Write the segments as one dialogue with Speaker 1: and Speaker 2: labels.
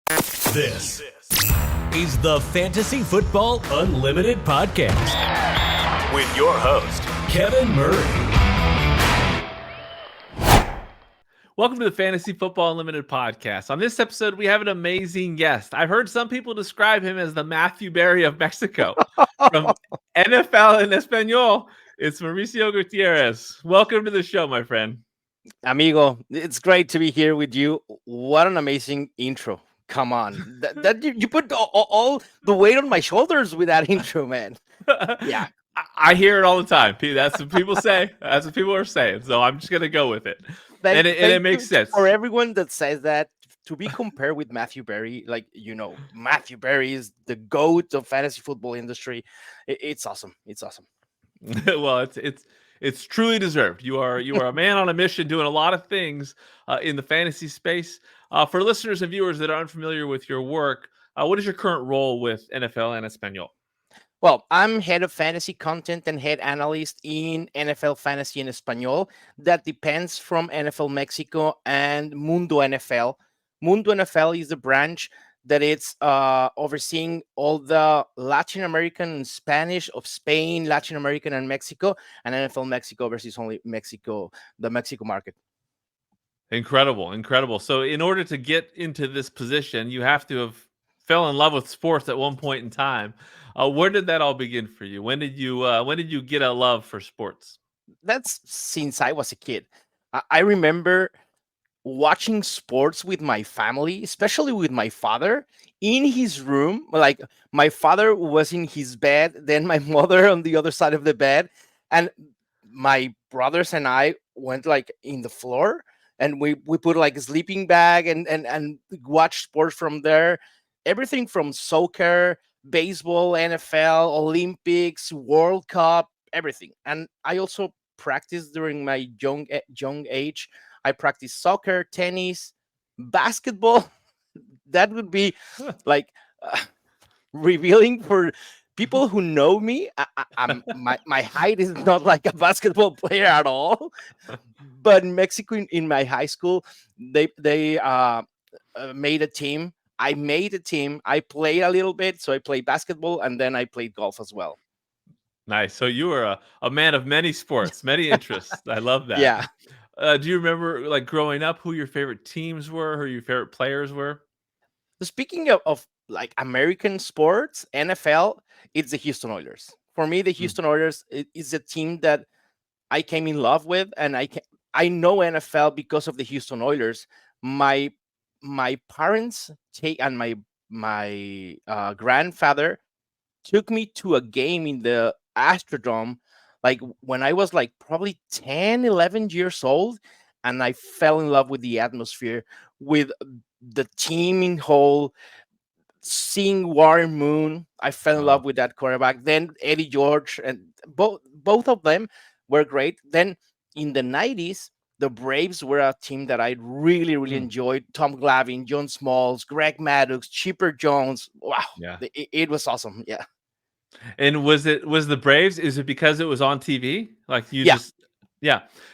Speaker 1: This is the Fantasy Football Unlimited podcast with your host, Kevin Murray.
Speaker 2: Welcome to the Fantasy Football Unlimited podcast. On this episode, we have an amazing guest. I've heard some people describe him as the Matthew Berry of Mexico. From NFL En Español, it's Mauricio Gutierrez. Welcome to the show, my friend.
Speaker 3: Amigo, it's great to be here with you. What an amazing intro. Come on. That you put all the weight on my shoulders with that intro, man. Yeah.
Speaker 2: I hear it all the time. That's what people say. That's what people are saying. So I'm just going to go with it. And it makes sense.
Speaker 3: For everyone that says that, to be compared with Matthew Berry, Matthew Berry is the GOAT of fantasy football industry. It's awesome. It's awesome.
Speaker 2: Well, it's truly deserved. You are a man on a mission doing a lot of things in the fantasy space. For listeners and viewers that are unfamiliar with your work, what is your current role with NFL En Español?
Speaker 3: Well, I'm head of fantasy content and head analyst in NFL Fantasy En Español. That depends from NFL Mexico and Mundo NFL. Mundo NFL is the branch that it's overseeing all the Latin American and Spanish of Spain, Latin American and Mexico, and NFL Mexico versus only Mexico, the Mexico market.
Speaker 2: Incredible. So in order to get into this position, you have to have fell in love with sports at one point in time. Where did that all begin for you? When did you get a love for sports?
Speaker 3: That's since I was a kid. I remember watching sports with my family, especially with my father in his room. Like, my father was in his bed, then my mother on the other side of the bed, and my brothers and I went like in the floor, and we put like a sleeping bag and watch sports from there. Everything from soccer, baseball, NFL, Olympics, World Cup, everything. And I also practiced during my young age. I practiced soccer, tennis, basketball. That would be like revealing for people who know me. My height is not like a basketball player at all. But in Mexico, in my high school, they made a team. I made a team. I played a little bit, so I played basketball, and then I played golf as well.
Speaker 2: Nice. So you were a man of many sports, many interests. I love that.
Speaker 3: Yeah.
Speaker 2: Do you remember, like, growing up, who your favorite teams were, who your favorite players were?
Speaker 3: Speaking of like American sports, NFL, it's the Houston Oilers. For me, the Houston Oilers is a team that I came in love with, and I know NFL because of the Houston Oilers. My parents and my grandfather took me to a game in the Astrodome, like when I was like probably 10, 11 years old, and I fell in love with the atmosphere, with the team in whole. Seeing Warren Moon, I fell in love with that quarterback. Then Eddie George, and both of them were great. Then in the 90s, the Braves were a team that I really enjoyed. Tom Glavine, John Smalls, Greg Maddux, Chipper Jones. Wow,
Speaker 2: Yeah.
Speaker 3: it was awesome. Yeah.
Speaker 2: And was the Braves? Is it because it was on TV? Like
Speaker 3: Yeah.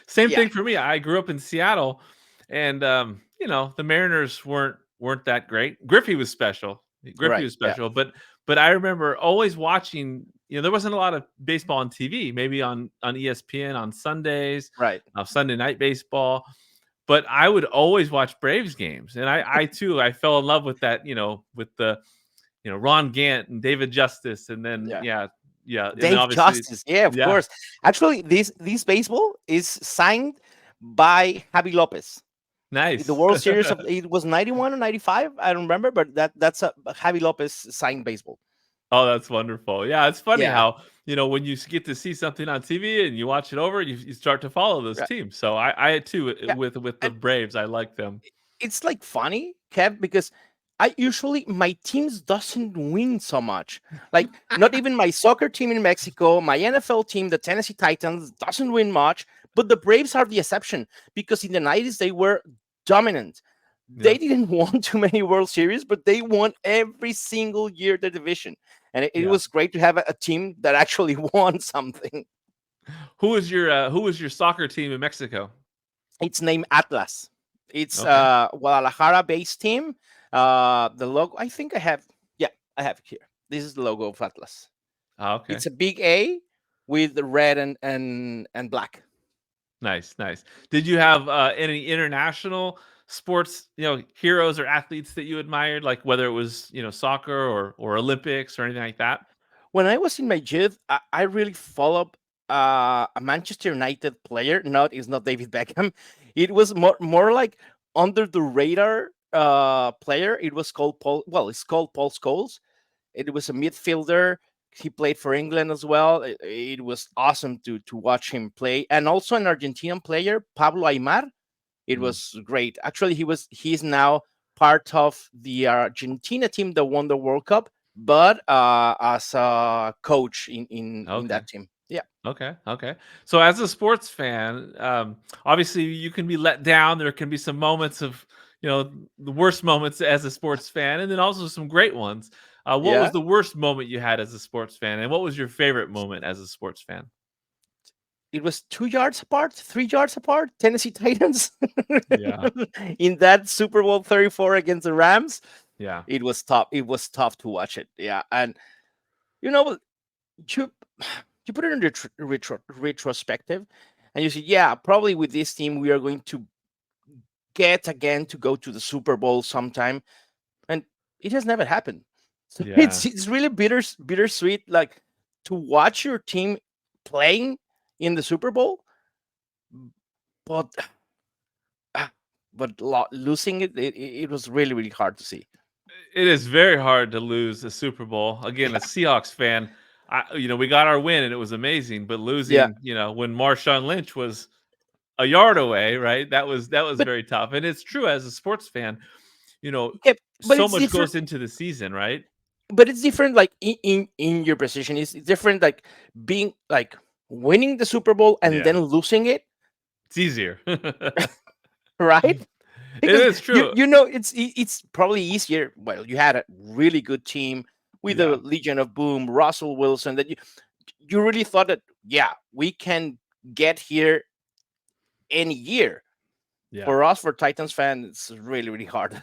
Speaker 2: Same
Speaker 3: Yeah.
Speaker 2: thing for me. I grew up in Seattle, and the Mariners weren't that great. Griffey was special.
Speaker 3: Right,
Speaker 2: Was special, but I remember always watching. There wasn't a lot of baseball on TV. Maybe on ESPN on Sundays,
Speaker 3: Right.
Speaker 2: Sunday night baseball. But I would always watch Braves games, and I too fell in love with that. With the Ron Gant and David Justice, and then
Speaker 3: Yeah.
Speaker 2: and
Speaker 3: Dave
Speaker 2: then
Speaker 3: Justice. Yeah, of course. Actually, this baseball is signed by Javi Lopez.
Speaker 2: Nice.
Speaker 3: The World Series it was 91 or 95. I don't remember, but that's a Javi Lopez signed baseball.
Speaker 2: Oh, that's wonderful. Yeah, it's funny
Speaker 3: Yeah.
Speaker 2: how when you get to see something on TV and you watch it over, you start to follow those
Speaker 3: Right.
Speaker 2: teams. So I too
Speaker 3: Yeah.
Speaker 2: with the Braves, I like them.
Speaker 3: It's like funny, Kev, because I usually my teams doesn't win so much. Like, not even my soccer team in Mexico, my NFL team, the Tennessee Titans, doesn't win much. But the Braves are the exception, because in the 90s they were dominant. They didn't won too many World Series, but they won every single year the division. And it was great to have a team that actually won something.
Speaker 2: Who was your soccer team in Mexico?
Speaker 3: It's named Atlas. It's
Speaker 2: Okay.
Speaker 3: a Guadalajara-based team. The logo, I think I have. Yeah, I have it here. This is the logo of Atlas.
Speaker 2: Oh, okay.
Speaker 3: It's a big A with the red and black.
Speaker 2: Nice, nice. Did you have any international sports, heroes or athletes that you admired, like whether it was, soccer or Olympics or anything like that?
Speaker 3: When I was in my youth, I really followed a Manchester United player. Not It's not David Beckham. It was more like under the radar player. It was called Paul. Well, it's called Paul Scholes. It was a midfielder. He played for England as well. It was awesome to watch him play, and also an Argentinian player, Pablo Aimar. It
Speaker 2: Mm.
Speaker 3: was great. Actually, he's now part of the Argentina team that won the World Cup, but as a coach in
Speaker 2: Okay.
Speaker 3: that team. Yeah,
Speaker 2: Okay. Okay. So as a sports fan, obviously you can be let down. There can be some moments of, the worst moments as a sports fan, and then also some great ones. What was
Speaker 3: yeah.
Speaker 2: the worst moment you had as a sports fan, and what was your favorite moment as a sports fan?
Speaker 3: It was 2 yards apart, 3 yards apart. Tennessee Titans
Speaker 2: Yeah.
Speaker 3: in that Super Bowl 34 against the Rams.
Speaker 2: Yeah.
Speaker 3: It was tough. It was tough to watch it. Yeah, and you know, you you put it in retrospective, and you say, yeah, probably with this team we are going to get again to go to the Super Bowl sometime, and it has never happened. So
Speaker 2: Yeah.
Speaker 3: it's really bittersweet, like to watch your team playing in the Super Bowl, but losing it was really hard to see.
Speaker 2: It is very hard to lose a Super Bowl. Again, a Seahawks fan, we got our win and it was amazing, but
Speaker 3: Yeah,
Speaker 2: losing, when Marshawn Lynch was a yard away, right? That was
Speaker 3: but
Speaker 2: very tough. And it's true as a sports fan, you know,
Speaker 3: yeah, but
Speaker 2: so
Speaker 3: it's
Speaker 2: much
Speaker 3: different.
Speaker 2: goes into the season, right?
Speaker 3: But it's different, like in your position. It's different, like being like winning the Super Bowl and
Speaker 2: Yeah.
Speaker 3: then losing it,
Speaker 2: It's easier.
Speaker 3: right?
Speaker 2: It
Speaker 3: Because
Speaker 2: is true.
Speaker 3: it's probably easier. Well, you had a really good team with the
Speaker 2: Yeah.
Speaker 3: Legion of Boom, Russell Wilson, that you really thought that, yeah, we can get here any year.
Speaker 2: Yeah.
Speaker 3: For us, for Titans fans, it's really hard.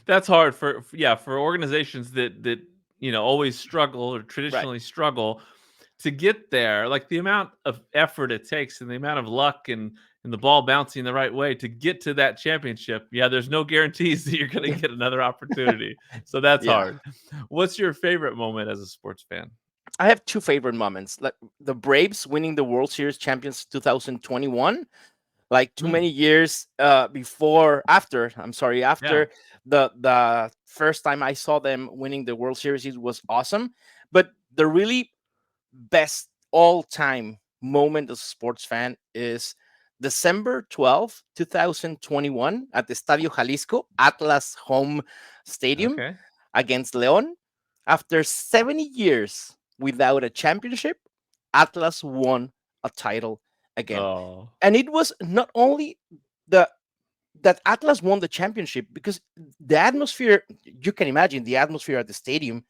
Speaker 2: That's hard for organizations that always struggle or
Speaker 3: Right.
Speaker 2: traditionally struggle to get there. Like the amount of effort it takes and the amount of luck and the ball bouncing the right way to get to that championship. Yeah, there's no guarantees that you're going to get another opportunity. So that's
Speaker 3: Yeah.
Speaker 2: hard. What's your favorite moment as a sports fan?
Speaker 3: I have two favorite moments, like the Braves winning the World Series champions 2021, like too
Speaker 2: Hmm.
Speaker 3: many years
Speaker 2: Yeah.
Speaker 3: after the first time I saw them winning the World Series. It was awesome. But the really best all-time moment as a sports fan is December 12th, 2021, at the Estadio Jalisco, Atlas home stadium
Speaker 2: Okay.
Speaker 3: against Leon. After 70 years without a championship, Atlas won a title again.
Speaker 2: Oh,
Speaker 3: And it was not only the that Atlas won the championship, because the atmosphere, you can imagine the atmosphere at the stadium,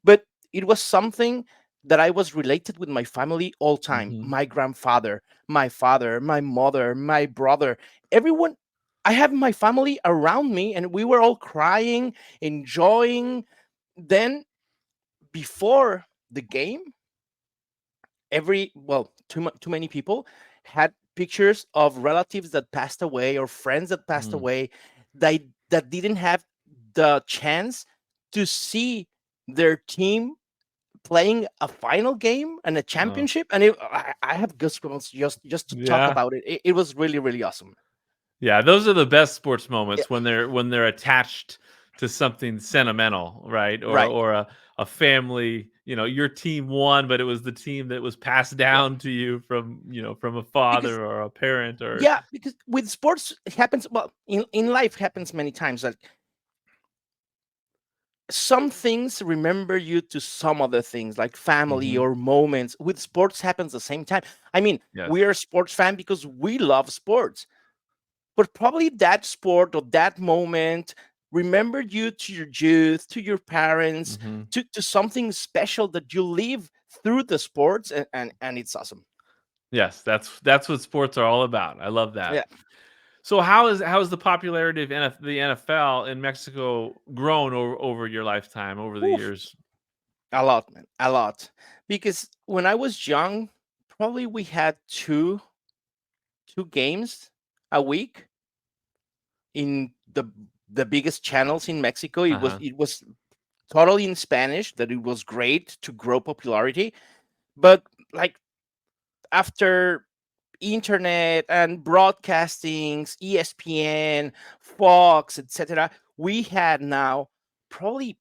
Speaker 3: but it was something that I was related with my family all time.
Speaker 2: hmm,
Speaker 3: My grandfather, my father, my mother, my brother, everyone. I have my family around me, and we were all crying, enjoying. Then before the game, too many people had pictures of relatives that passed away or friends that passed
Speaker 2: mm,
Speaker 3: away, that didn't have the chance to see their team playing a final game and a
Speaker 2: oh,
Speaker 3: championship, and I have goosebumps just to talk
Speaker 2: yeah.
Speaker 3: about it. It was really awesome.
Speaker 2: Yeah, those are the best sports
Speaker 3: Yeah,
Speaker 2: moments when they're attached to something sentimental, right? Or
Speaker 3: right.
Speaker 2: or a family, your team won, but it was the team that was passed
Speaker 3: Yeah,
Speaker 2: down to you from a
Speaker 3: because
Speaker 2: father or a parent or
Speaker 3: yeah, because with sports it happens. Well, in life happens many times. Like some things remember you to some other things, like family
Speaker 2: Mhm.
Speaker 3: or moments. With sports happens the same time. I mean, we
Speaker 2: Yes.
Speaker 3: are a sports fan because we love sports, but probably that sport or that moment remembered you to your youth, to your parents,
Speaker 2: Mhm.
Speaker 3: to something special that you live through the sports, and it's awesome.
Speaker 2: Yes, that's what sports are all about. I love
Speaker 3: Yeah.
Speaker 2: that. So how is the popularity of the NFL in Mexico grown over your lifetime, over the
Speaker 3: Oof,
Speaker 2: years?
Speaker 3: a lot, man, a lot. Because when I was young, probably we had two games a week in the biggest channels in Mexico. It was
Speaker 2: Uh-huh.
Speaker 3: it was totally in Spanish. That it was great to grow popularity, but like after internet and broadcastings, ESPN, Fox, etc., we had now probably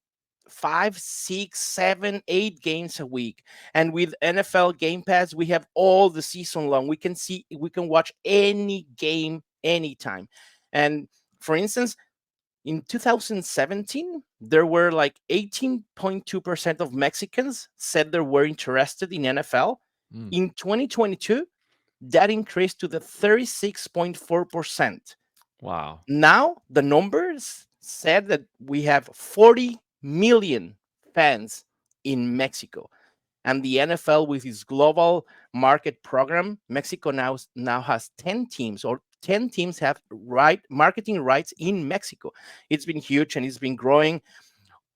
Speaker 3: five, six, seven, 8 games a week. And with NFL Game Pass, we have all the season long. We can watch any game anytime. And for instance, in 2017, there were like 18.2% of Mexicans said they were interested in NFL.
Speaker 2: Mm.
Speaker 3: In 2022, that increased to the 36.4%.
Speaker 2: Wow.
Speaker 3: Now, the numbers said that we have 40 million fans in Mexico. And the NFL, with its global market program, Mexico now has 10 teams, or 10 teams have marketing rights in Mexico. It's been huge and it's been growing.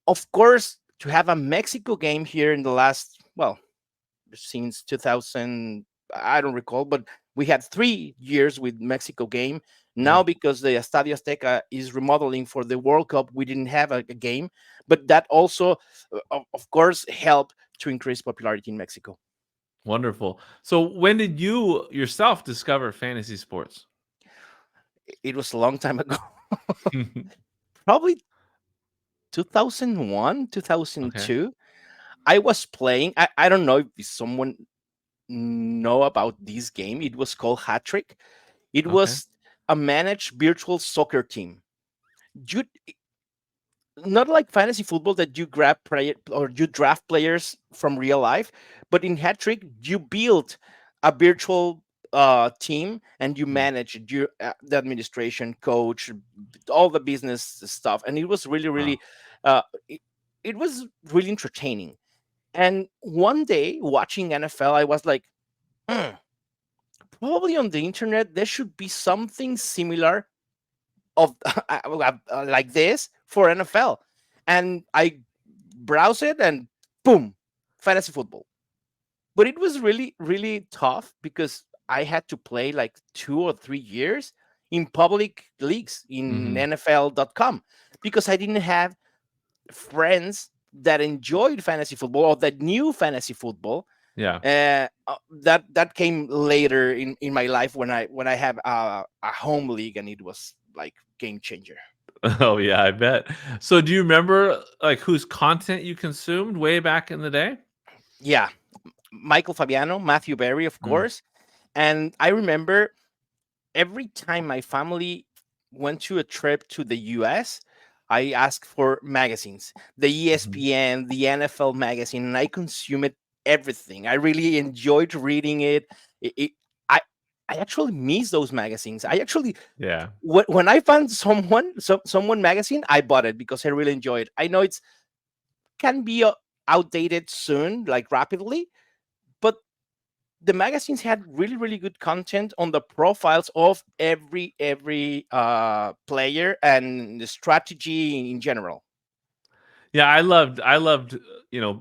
Speaker 3: Of course, to have a Mexico game here in the last, well, since 2000, I don't recall, but we had 3 years with Mexico game. Now,
Speaker 2: Mm.
Speaker 3: because the Estadio Azteca is remodeling for the World Cup, we didn't have a game, but that also, of course, helped to increase popularity in Mexico.
Speaker 2: Wonderful. So when did you yourself discover fantasy sports?
Speaker 3: It was a long time ago, probably 2001,
Speaker 2: Okay.
Speaker 3: 2002. I was playing. I don't know if someone know about this game. It was called Hat Trick. It
Speaker 2: Okay.
Speaker 3: was a managed virtual soccer team. You Not like fantasy football that you grab player or you draft players from real life, but in Hat Trick you build a virtual team and you
Speaker 2: Mm.
Speaker 3: manage it. You the administration, coach, all the business stuff, and it was really,
Speaker 2: Wow.
Speaker 3: really, uh, it, it was really entertaining. And one day watching NFL, I was like, "Hmm, probably on the internet there should be something similar of like this for NFL." And I browse it and boom, fantasy football. But it was really, really tough because I had to play like 2 or 3 years in public leagues in
Speaker 2: Mhm.
Speaker 3: NFL.com because I didn't have friends that enjoyed fantasy football or that knew fantasy football.
Speaker 2: Yeah.
Speaker 3: That came later in my life when I have a home league, and it was like game changer.
Speaker 2: Oh, yeah, I bet. So do you remember, like, whose content you consumed way back in the day?
Speaker 3: Yeah, Michael Fabiano, Matthew Berry, of
Speaker 2: Mm.
Speaker 3: course. And I remember every time my family went to a trip to the US, I asked for magazines, the
Speaker 2: Mhm.
Speaker 3: ESPN, the NFL magazine, and I consumed everything. I really enjoyed reading it. I I actually miss those magazines. I actually,
Speaker 2: Yeah.
Speaker 3: when I found someone magazine, I bought it because I really enjoyed it. I know it's can be outdated soon, like rapidly, but the magazines had really, really good content on the profiles of every player and the strategy in general.
Speaker 2: Yeah, I loved,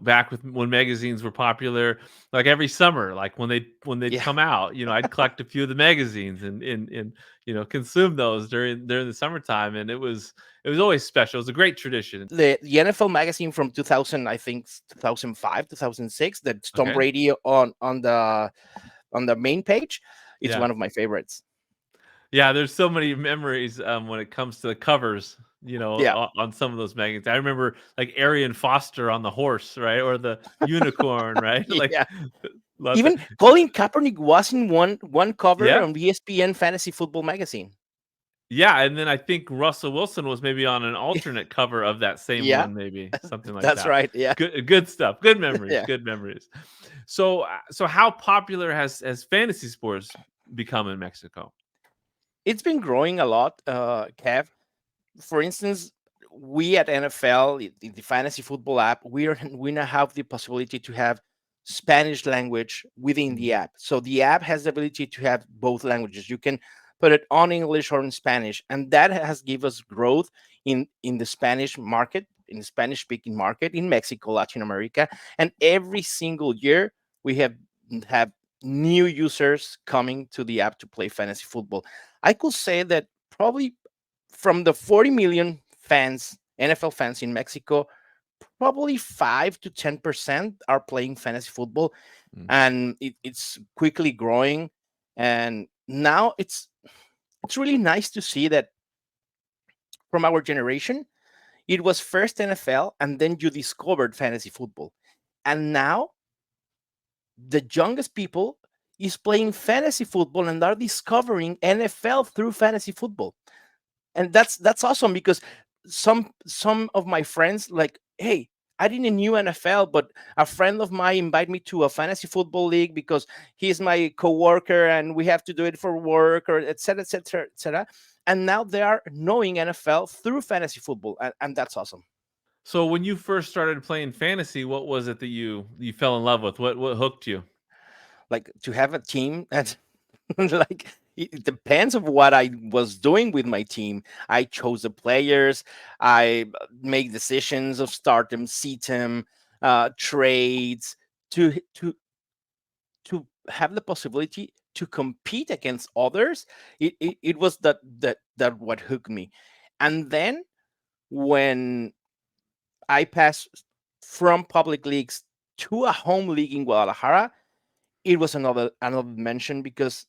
Speaker 2: back with when magazines were popular, like every summer, like when they'd
Speaker 3: Yeah,
Speaker 2: come out, I'd collect a few of the magazines and consume those during the summertime, and it was always special. It was a great tradition.
Speaker 3: the NFL magazine from 2000, I think 2005, 2006, that Tom
Speaker 2: Okay.
Speaker 3: Brady on the main page. It's
Speaker 2: Yeah.
Speaker 3: one of my favorites.
Speaker 2: Yeah, there's so many memories, when it comes to the covers,
Speaker 3: Yeah,
Speaker 2: on some of those magazines. I remember, like, Arian Foster on the horse, right? Or the unicorn, right? Like,
Speaker 3: yeah.
Speaker 2: lots of
Speaker 3: Even Colin Kaepernick was in one cover
Speaker 2: yeah.
Speaker 3: on the ESPN Fantasy Football magazine.
Speaker 2: Yeah, and then I think Russell Wilson was maybe on an alternate cover of that same
Speaker 3: Yeah,
Speaker 2: one, maybe, something like
Speaker 3: that's
Speaker 2: that.
Speaker 3: right. Yeah,
Speaker 2: Good stuff. Good memories,
Speaker 3: yeah.
Speaker 2: good memories. So how popular has fantasy sports become in Mexico?
Speaker 3: It's been growing a lot, Kev. For instance, we at NFL, the fantasy football app, we now have the possibility to have Spanish language within
Speaker 2: Mm.
Speaker 3: the app. So the app has the ability to have both languages. You can put it on English or in Spanish, and that has given us growth in the Spanish market, in the Spanish speaking market in Mexico, Latin America, and every single year we have new users coming to the app to play fantasy football. I could say that probably from the 40 million fans, NFL fans in Mexico, probably 5 to 10% are playing fantasy football,
Speaker 2: Mm.
Speaker 3: and it's quickly growing. And now it's really nice to see that from our generation, it was first NFL, and then you discovered fantasy football, and now the youngest people is playing fantasy football and are discovering NFL through fantasy football. And that's awesome, because some of my friends like, hey, I didn't knew NFL, but a friend of mine invited me to a fantasy football league because he's my coworker and we have to do it for work, or etc etc etc. And now they are knowing NFL through fantasy football, and that's awesome.
Speaker 2: So when you first started playing fantasy, what was it that you fell in love with? What hooked you?
Speaker 3: Like, to have a team that like, it depends of what I was doing with my team. I chose the players, I make decisions of start them, seat them, trades, to have the possibility to compete against others. It was that what hooked me. And then when I passed from public leagues to a home league in Guadalajara, it was another mention, because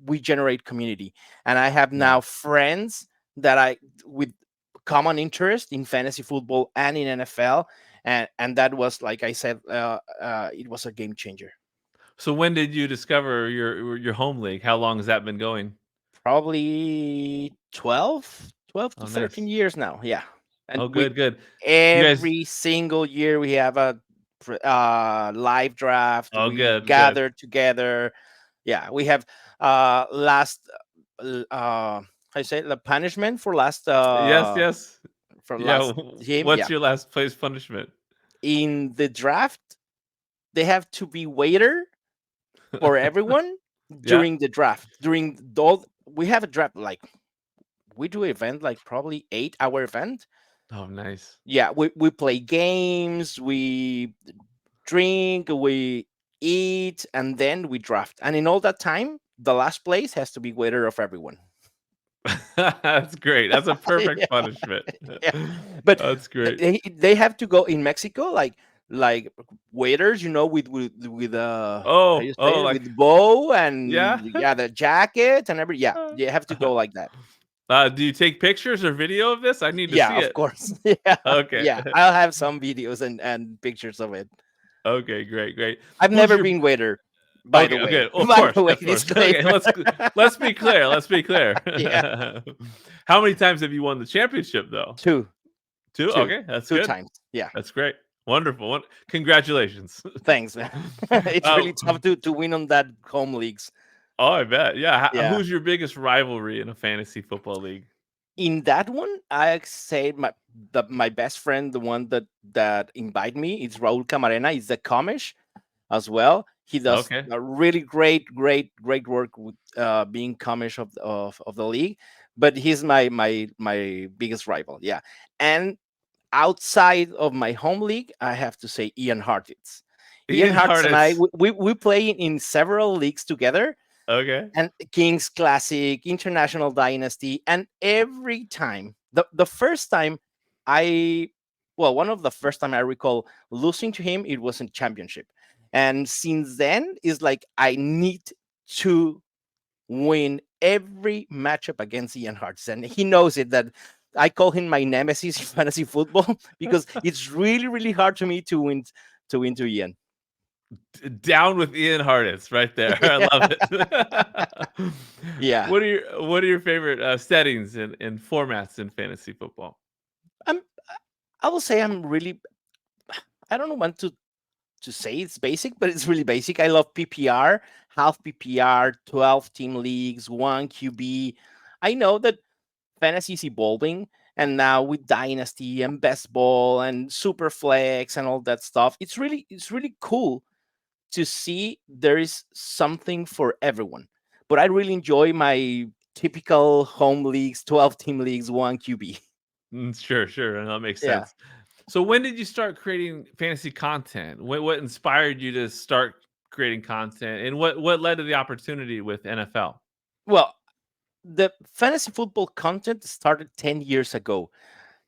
Speaker 3: we generate community, and I have
Speaker 2: Yeah.
Speaker 3: now friends that I with common interest in fantasy football and in NFL, and that was, like I said, it was a game changer.
Speaker 2: So when did you discover your home league? How long has that been going?
Speaker 3: Probably 12 to
Speaker 2: Oh,
Speaker 3: 13
Speaker 2: nice.
Speaker 3: years now. Yeah. And
Speaker 2: Oh,
Speaker 3: we
Speaker 2: good, good. You guys.
Speaker 3: every single year we have a live draft.
Speaker 2: Oh,
Speaker 3: We
Speaker 2: good, good.
Speaker 3: gather together. Yeah, we have last how you say, the punishment for last
Speaker 2: Yes, yes. Yeah.
Speaker 3: team. Yeah,
Speaker 2: What's your last place punishment?
Speaker 3: in the draft they have to be waiter for everyone
Speaker 2: Yeah.
Speaker 3: during the draft. During all, we have a draft, like, we do event like probably 8 hour event.
Speaker 2: Oh, nice.
Speaker 3: Yeah, we play games, we drink, we eat, and then we draft. And in all that time, the last place has to be waiter of everyone.
Speaker 2: That's great. That's a
Speaker 3: Yeah,
Speaker 2: perfect punishment.
Speaker 3: yeah. But
Speaker 2: That's great.
Speaker 3: they have to go in Mexico, like waiters, with how
Speaker 2: Oh,
Speaker 3: you say
Speaker 2: oh,
Speaker 3: it,
Speaker 2: like,
Speaker 3: with bow,
Speaker 2: yeah.
Speaker 3: and yeah, the jacket and every, yeah, you have to go like that.
Speaker 2: Do you take pictures or video of this? I need to
Speaker 3: Yeah,
Speaker 2: see
Speaker 3: of
Speaker 2: it.
Speaker 3: course. Yeah,
Speaker 2: Okay.
Speaker 3: yeah. I'll have some videos and pictures of it.
Speaker 2: Okay, great, great.
Speaker 3: I've
Speaker 2: Who's
Speaker 3: never
Speaker 2: your
Speaker 3: been waiter, by the
Speaker 2: Okay,
Speaker 3: way.
Speaker 2: okay. Of
Speaker 3: By the
Speaker 2: course,
Speaker 3: way,
Speaker 2: of course. Okay,
Speaker 3: disclaimer.
Speaker 2: let's be clear. Let's be clear.
Speaker 3: Yeah,
Speaker 2: How many times have you won the championship though?
Speaker 3: two,
Speaker 2: Two?
Speaker 3: two,
Speaker 2: Okay, that's
Speaker 3: two
Speaker 2: good.
Speaker 3: times. Yeah,
Speaker 2: That's great. Wonderful. Congratulations.
Speaker 3: thanks, man. It's
Speaker 2: uh,
Speaker 3: really tough to win on that home leagues.
Speaker 2: oh, I bet. Yeah.
Speaker 3: Yeah,
Speaker 2: Who's your biggest rivalry in a fantasy football league?
Speaker 3: in that one, I say my best friend, the one that invited me, is Raul Camarena. He's the commish as well. He does
Speaker 2: Okay.
Speaker 3: a really great work with being commish of the league. But he's my biggest rival. Yeah, and outside of my home league, I have to say Ian Hartitz. Ian
Speaker 2: Ian
Speaker 3: Hartitz and I,
Speaker 2: Hartis.
Speaker 3: we play in several leagues together,
Speaker 2: Okay.
Speaker 3: and Kings Classic, International Dynasty, and every time, the first time I, well, one of the first time I recall losing to him, it was in championship, and since then is like I need to win every matchup against Ian Hartz, and he knows it. That I call him my nemesis in fantasy football because it's really hard to me to win to Ian.
Speaker 2: Down with Ian Hartis right there. I love it.
Speaker 3: Yeah,
Speaker 2: What are your favorite settings and formats in fantasy football?
Speaker 3: I'm. I will say I'm really. I don't want to say it's basic, but it's really basic. I love PPR, half PPR, 12 team leagues, one QB. I know that fantasy is evolving, and now with Dynasty and Best Ball and Super Flex and all that stuff, it's really cool to see there is something for everyone. But I really enjoy my typical home leagues, 12-team leagues, one QB.
Speaker 2: Sure, and that makes
Speaker 3: Yeah.
Speaker 2: sense. So when did you start creating fantasy content? What inspired you to start creating content, and what led to the opportunity with NFL?
Speaker 3: Well, the fantasy football content started 10 years ago.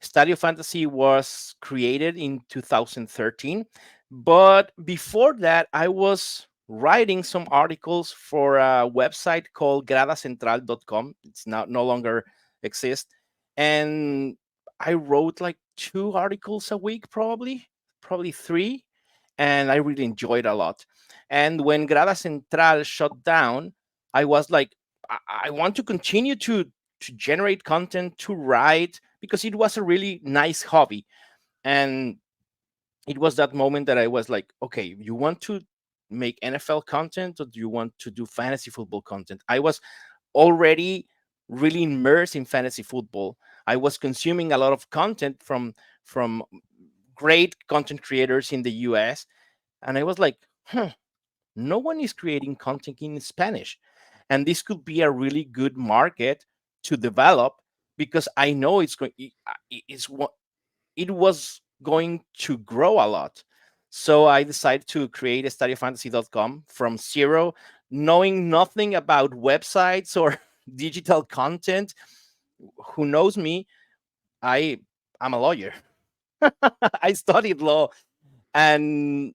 Speaker 3: Stadio Fantasy was created in 2013. But before that, I was writing some articles for a website called gradacentral.com. It's now no longer exists. And I wrote like 2 articles a week, probably 3. And I really enjoyed a lot. And when Grada Central shut down, I was like, I want to continue to generate content, to write, because it was a really nice hobby. And it was that moment that I was like, okay, you want to make NFL content or do you want to do fantasy football content? I was already really immersed in fantasy football. I was consuming a lot of content from great content creators in the US, and I was like, no one is creating content in Spanish. And this could be a really good market to develop, because I know it was going to grow a lot. So I decided to create stadiofantasy.com from zero, knowing nothing about websites or digital content. Who knows me? I'm a lawyer. I studied law, and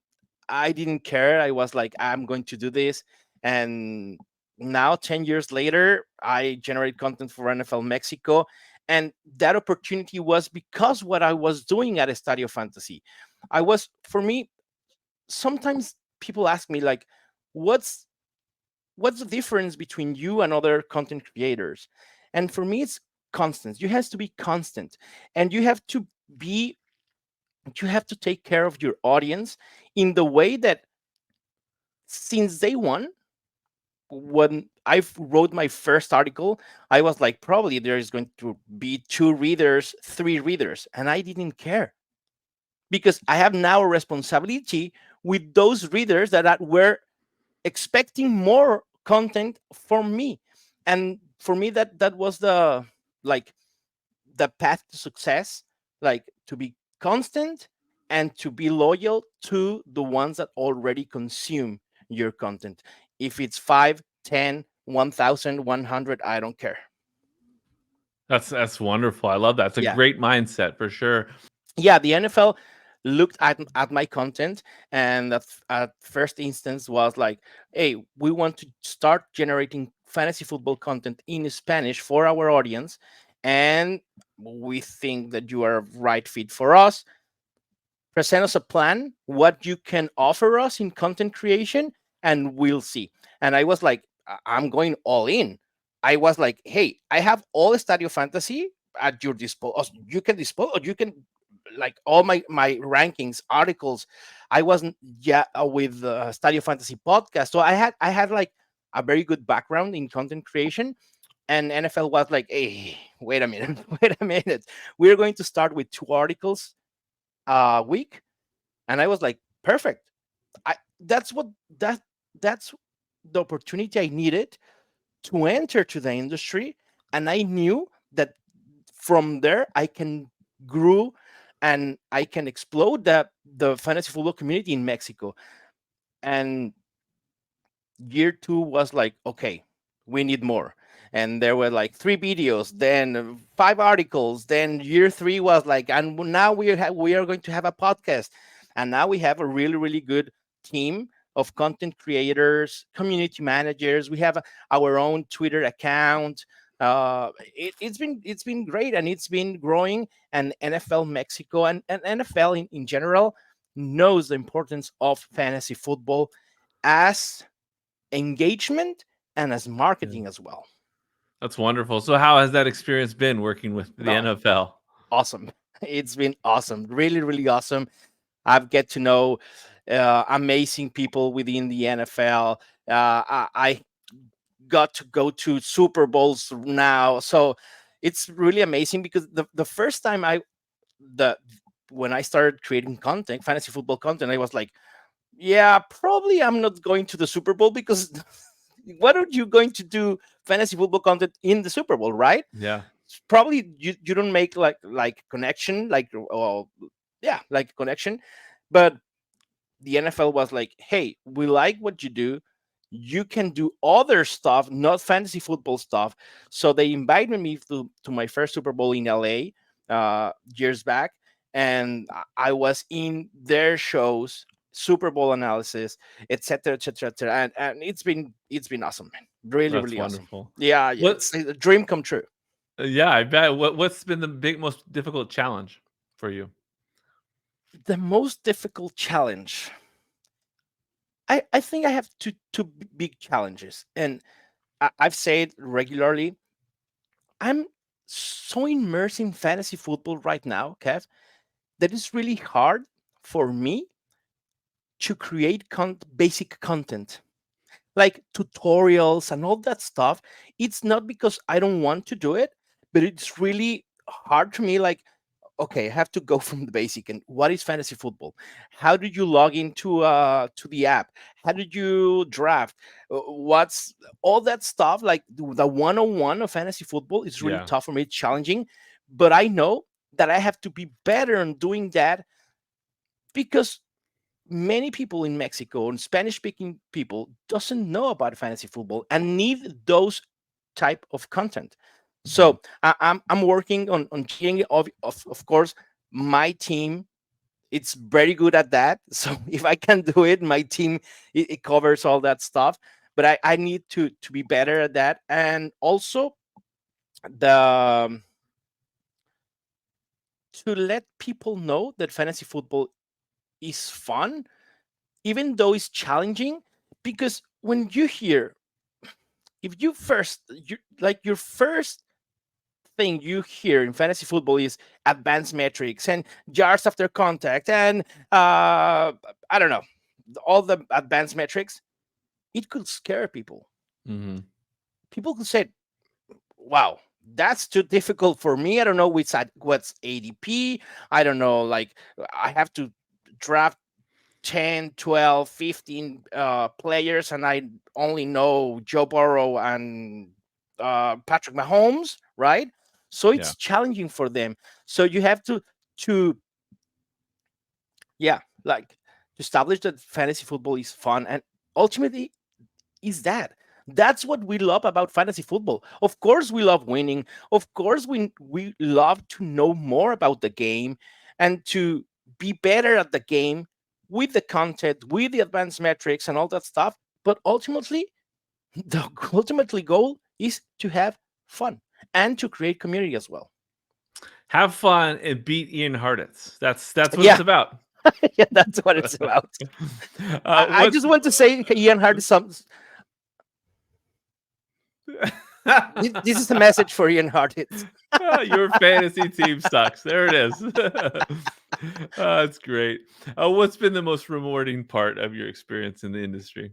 Speaker 3: I didn't care. I was like, I'm going to do this. And now, 10 years later, I generate content for NFL Mexico. And that opportunity was because what I was doing at Estadio Fantasy. For me, sometimes people ask me, like, what's what's the difference between you and other content creators? And for me, it's constant. You have to be constant, and be you have to take care of your audience in the way that, since day one, when I wrote my first article, I was like, probably there is going to be 2 readers, 3 readers, and I didn't care, because I have now a responsibility with those readers were expecting more content from me. And for me, that was like the path to success, like to be constant and to be loyal to the ones that already consume your content. If it's 5, 10, 1,000, 100, I don't care.
Speaker 2: That's wonderful. I love that. It's a
Speaker 3: Yeah.
Speaker 2: great mindset for sure.
Speaker 3: Yeah, the NFL looked at my content, and at first instance was like, hey, we want to start generating fantasy football content in Spanish for our audience, and we think that you are a right fit for us. Present us a plan, what you can offer us in content creation, and we'll see. And I was like, I'm going all in. I was like, hey, I have all Stadio Fantasy at your disposal. You can dispose, or you can, like, all my rankings, articles. I wasn't with Stadio Fantasy podcast, so I had like a very good background in content creation. And NFL was like, hey, wait a minute, wait a minute. We're going to start with 2 articles a week. And I was like, perfect. I that's what that that's the opportunity I needed to enter to the industry. And I knew that from there I can grow and I can explode the fantasy football community in Mexico. And year 2 was like, okay, we need more. And there were like 3 videos, then 5 articles. Then year 3 was like, and now we are going to have a podcast. And now we have a really, really good team of content creators, community managers. We have our own Twitter account. It's been great, and it's been growing. And NFL Mexico and NFL in general knows the importance of fantasy football as engagement and as marketing as well.
Speaker 2: That's wonderful. So how has that experience been working with the
Speaker 3: No,
Speaker 2: NFL?
Speaker 3: awesome. It's been awesome. Really, really awesome. I've get to know amazing people within the NFL. I got to go to Super Bowls now. So it's really amazing, because the first time the when I started creating content, fantasy football content, I was like, yeah, probably I'm not going to the Super Bowl, because what are you going to do fantasy football content in the Super Bowl, right?
Speaker 2: Yeah.
Speaker 3: Probably you don't make like connection, like, oh, yeah, like connection, but the NFL was like, hey, we like what you do. You can do other stuff, not fantasy football stuff. So they invited me to my first Super Bowl in LA years back. And I was in their shows, Super Bowl analysis, etc., etc., etc. And it's been awesome, man. Really,
Speaker 2: That's
Speaker 3: really awesome.
Speaker 2: wonderful.
Speaker 3: Yeah, yeah,
Speaker 2: What
Speaker 3: it's a dream come true.
Speaker 2: Yeah, I bet. What's been the most difficult challenge for you?
Speaker 3: The most difficult challenge. I think I have two big challenges, and I've said regularly, I'm so immersed in fantasy football right now, Kev, that it's really hard for me to create basic content like tutorials and all that stuff. It's not because I don't want to do it, but it's really hard to me. Like, okay, I have to go from the basic. And what is fantasy football? How did you log into to the app? How did you draft? What's all that stuff? Like the 101 of fantasy football is really
Speaker 2: Yeah.
Speaker 3: tough for me. It's challenging, but I know that I have to be better on doing that because many people in Mexico and Spanish speaking people doesn't know about fantasy football and need those type of content.
Speaker 2: Mhm.
Speaker 3: So I'm working on changing of course my team. It's very good at that. So if I can do it, my team it covers all that stuff. But I need to be better at that, and also the to let people know that fantasy football is fun, even though it's challenging. Because when you hear, if you first, you like your first thing you hear in fantasy football is advanced metrics and yards after contact and I don't know, all the advanced metrics, it could scare people.
Speaker 2: Mhm.
Speaker 3: People could say, wow, that's too difficult for me. I don't know what's ADP. I don't know, like I have to draft 10, 12, 15 players, and I only know Joe Burrow and Patrick Mahomes, right? So
Speaker 2: Yeah.
Speaker 3: it's challenging for them. So you have to yeah, like to establish that fantasy football is fun, and ultimately is that. That's what we love about fantasy football. Of course, we love winning. Of course, we love to know more about the game and to be better at the game with the content, with the advanced metrics and all that stuff. But ultimately, the ultimately goal is to have fun and to create community as well.
Speaker 2: Have fun and beat Ian Hartitz. That's what it's
Speaker 3: Yeah,
Speaker 2: about.
Speaker 3: yeah, that's what it's about. I
Speaker 2: What's
Speaker 3: just want to say, Ian Hart is some. This is a message for Ian Hart.
Speaker 2: Your fantasy team sucks. There it is. That's great. What's been the most rewarding part of your experience in the industry?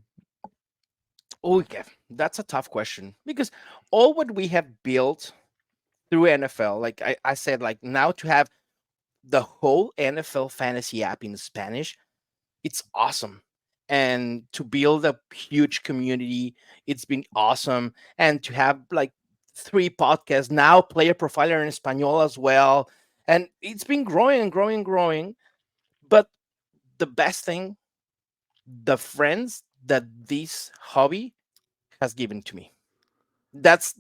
Speaker 3: Oh, Kev, that's a tough question because all what we have built through NFL, like I said, like now to have the whole NFL fantasy app in Spanish, it's awesome. And to build a huge community, it's been awesome. And to have like 3 podcasts now, Player Profiler in Espanol as well. And it's been growing and growing and growing. But the best thing, the friends that this hobby has given to me. That's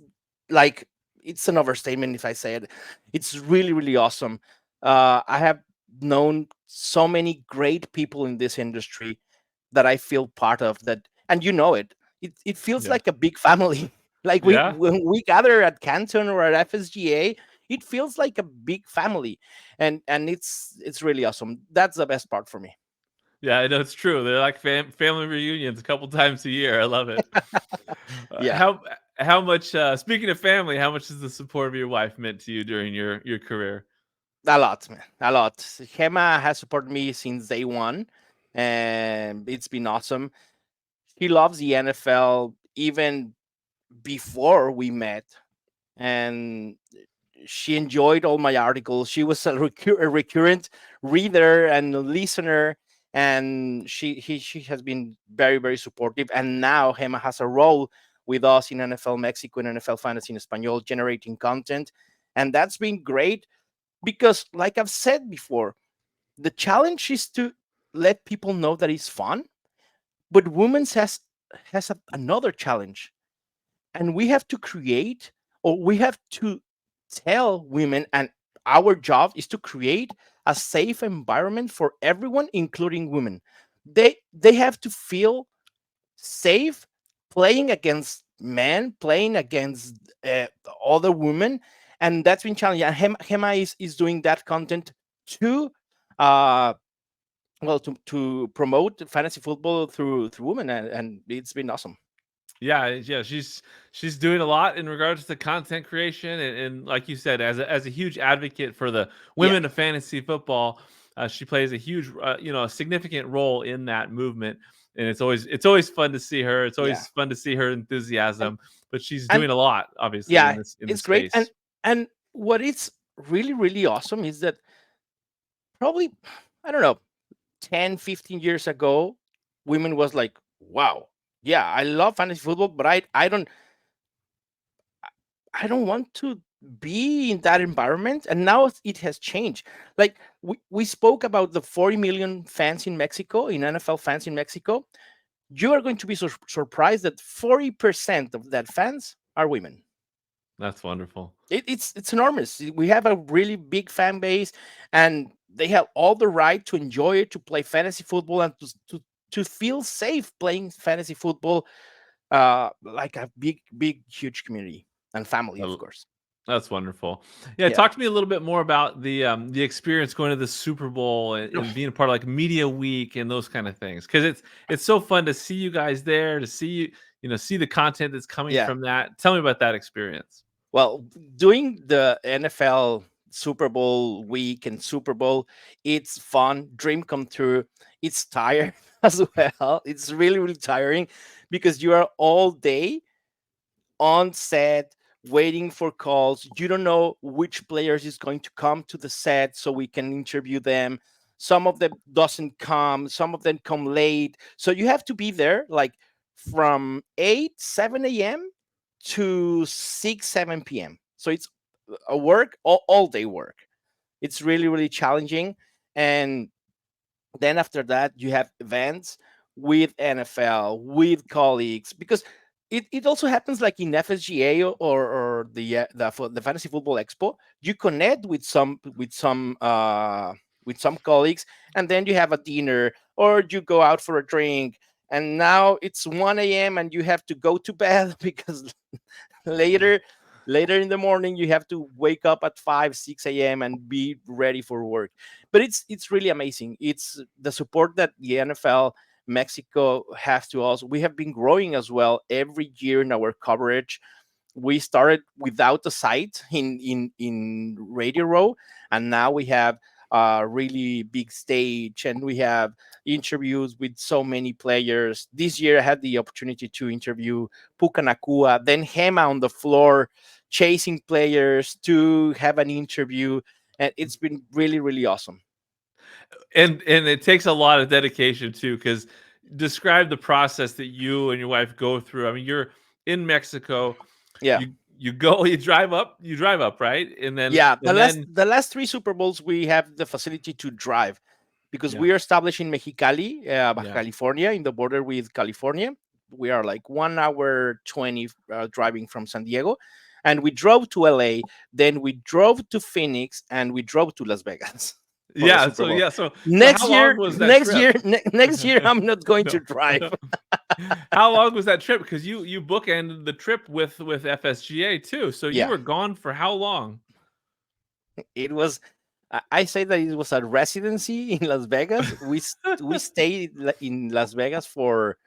Speaker 3: like, it's an overstatement if I say it. It's really, really awesome. I have known so many great people in this industry that I feel part of that, and you know it. It feels
Speaker 2: Yeah.
Speaker 3: like a big family. Like we
Speaker 2: Yeah.
Speaker 3: when we gather at Canton or at FSGA, it feels like a big family, and it's really awesome. That's the best part for me.
Speaker 2: Yeah, I know it's true. They're like family reunions a couple times a year. I love it.
Speaker 3: Yeah,
Speaker 2: How much? Speaking of family, how much has the support of your wife meant to you during your career?
Speaker 3: a lot, man, a lot. Gemma has supported me since day one, and it's been awesome. He loves the NFL even before we met, and she enjoyed all my articles. She was a recurrent reader and listener, and she has been very, very supportive. And now Gemma has a role with us in NFL Mexico and NFL Fantasy En Español, generating content. And that's been great because, like I've said before, the challenge is to let people know that it's fun. But women's has another challenge, and we have to create, or we have to tell women, and our job is to create a safe environment for everyone, including women. They have to feel safe playing against men, playing against other women, and that's been challenging. And Hema is doing that content to uh well, to promote fantasy football through women, and it's been awesome.
Speaker 2: Yeah, she's doing a lot in regards to content creation, and like you said, as a huge advocate for the
Speaker 3: Yeah,
Speaker 2: women of fantasy football, she plays a huge, a significant role in that movement. And it's always fun to see her. It's
Speaker 3: yeah,
Speaker 2: always fun to see her
Speaker 3: and
Speaker 2: enthusiasm. But she's
Speaker 3: and
Speaker 2: doing a lot, obviously, in
Speaker 3: yeah,
Speaker 2: this
Speaker 3: it's great.
Speaker 2: space.
Speaker 3: And what is really awesome is that probably, I don't know, 10, 15 years ago, women was like, wow, yeah, I love fantasy football, but I don't want to be in that environment. And now it has changed. Like we spoke about the 40 million fans in Mexico, in NFL fans in Mexico. You are going to be surprised that 40% of that fans are women.
Speaker 2: That's wonderful.
Speaker 3: It's enormous. We have a really big fan base, and they have all the right to enjoy it, to play fantasy football, and to feel safe playing fantasy football, like a big huge community and family, of
Speaker 2: I
Speaker 3: course.
Speaker 2: That's wonderful. Yeah,
Speaker 3: Yeah.
Speaker 2: talk to me a little bit more about the experience going to the Super Bowl and being a part of like media week and those kind of things. Because it's so fun to see you guys there, to see see the content that's coming
Speaker 3: Yeah.
Speaker 2: from that. Tell me about that experience.
Speaker 3: Well, doing the NFL Super Bowl week and Super Bowl, it's fun, dream come true. It's tired as well. It's really tiring because you are all day on set waiting for calls. You don't know which players is going to come to the set so we can interview them. Some of them doesn't come, some of them come late, so you have to be there like from 8 7 a.m to 6 7 p.m. So it's a work, all day work. It's really challenging. And then after that, you have events with NFL, with colleagues, because it also happens like in FSGA or the Fantasy Football Expo. You connect with some colleagues, and then you have a dinner or you go out for a drink. And now it's 1 a.m. and you have to go to bed because later later in the morning you have to wake up at 5 6 a.m and be ready for work. But it's really amazing. It's the support that the NFL Mexico has to us. We have been growing as well every year in our coverage. We started without a site in Radio Row, and now we have a really big stage, and we have interviews with so many players. This year I had the opportunity to interview Puka Nakua, then Hema on the floor chasing players to have an interview, and it's been really awesome.
Speaker 2: And it takes a lot of dedication too, because describe the process that you and your wife go through. I mean, you're in Mexico,
Speaker 3: Yeah.
Speaker 2: you drive up, right? And then
Speaker 3: Yeah,
Speaker 2: and then
Speaker 3: the last three Super Bowls we have the facility to drive because
Speaker 2: yeah,
Speaker 3: we are established in Mexicali, Baja
Speaker 2: yeah.
Speaker 3: California, in the border with California. We are like 1 hour 20 driving from San Diego, and we drove to LA. Then we drove to Phoenix, and we drove to Las Vegas for the
Speaker 2: Yeah,
Speaker 3: Super
Speaker 2: so
Speaker 3: Bowl.
Speaker 2: yeah, so how long was that trip?
Speaker 3: Next year, I'm not going to
Speaker 2: No,
Speaker 3: drive.
Speaker 2: no. How long was that trip? Because you bookended the trip with FSGA too. So you
Speaker 3: Yeah,
Speaker 2: were gone for how long?
Speaker 3: it was. I say that it was a residency in Las Vegas. We stayed in Las Vegas for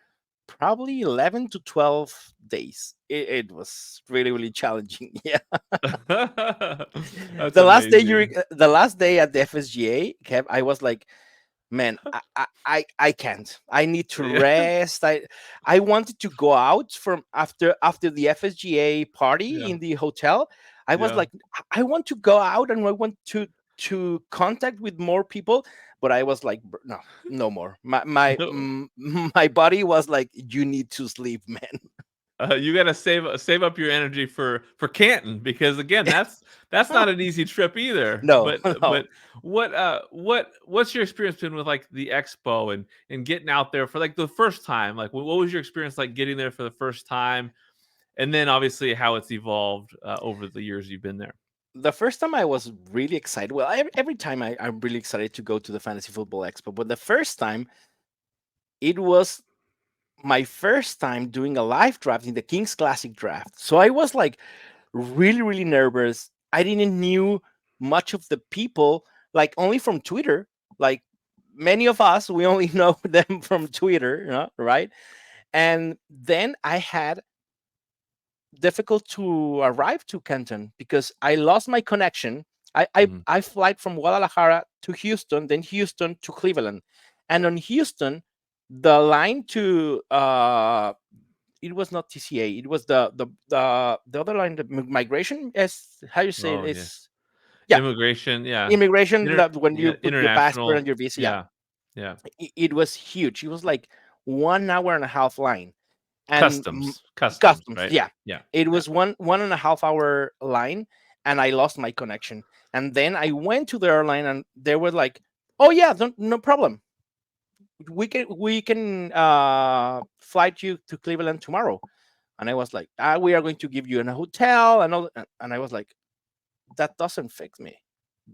Speaker 3: probably 11 to 12 days. It was really challenging. Yeah.
Speaker 2: That's amazing.
Speaker 3: The last day at the FSGA, Kev, I was like, man, I can't. I need to
Speaker 2: Yeah,
Speaker 3: rest. I wanted to go out from after the FSGA party
Speaker 2: yeah,
Speaker 3: in the hotel. I was
Speaker 2: yeah.
Speaker 3: like, I want to go out and I want to contact with more people. But I was like, no, no more.
Speaker 2: No.
Speaker 3: My body was like, you need to sleep, man.
Speaker 2: You got to save up your energy for Canton, because again, that's not an easy trip either.
Speaker 3: No,
Speaker 2: But
Speaker 3: no.
Speaker 2: what's your experience been with like the expo and getting out there for like the first time? Like what was your experience like getting there for the first time, and then obviously how it's evolved over the years you've been there?
Speaker 3: The first time I was really excited. Well, every time I'm really excited to go to the Fantasy Football Expo, but the first time it was my first time doing a live draft in the Kings Classic draft. So I was like really, really nervous. I didn't knew much of the people, like only from Twitter. Like many of us, we only know them from Twitter, right? And then I had difficult to arrive to Canton because I lost my connection.
Speaker 2: Mm.
Speaker 3: I flight from Guadalajara to Houston, then Houston to Cleveland, and on Houston, the line to it was not TCA, it was the other line, the migration, is how you say it
Speaker 2: Oh yeah,
Speaker 3: is, yeah,
Speaker 2: immigration. Yeah,
Speaker 3: immigration. When you
Speaker 2: yeah,
Speaker 3: put your passport
Speaker 2: international.
Speaker 3: and your visa, yeah,
Speaker 2: Yeah, yeah.
Speaker 3: it was huge. It was like 1 hour and a half line and
Speaker 2: Customs,
Speaker 3: customs,
Speaker 2: right?
Speaker 3: yeah,
Speaker 2: Yeah,
Speaker 3: it
Speaker 2: yeah.
Speaker 3: was one and a half hour line, and I lost my connection. And then I went to the airline and they were like, oh yeah, no problem, we can flight you to Cleveland tomorrow. And I was like, we are going to give you in a hotel and all. And I was like, that doesn't fix me.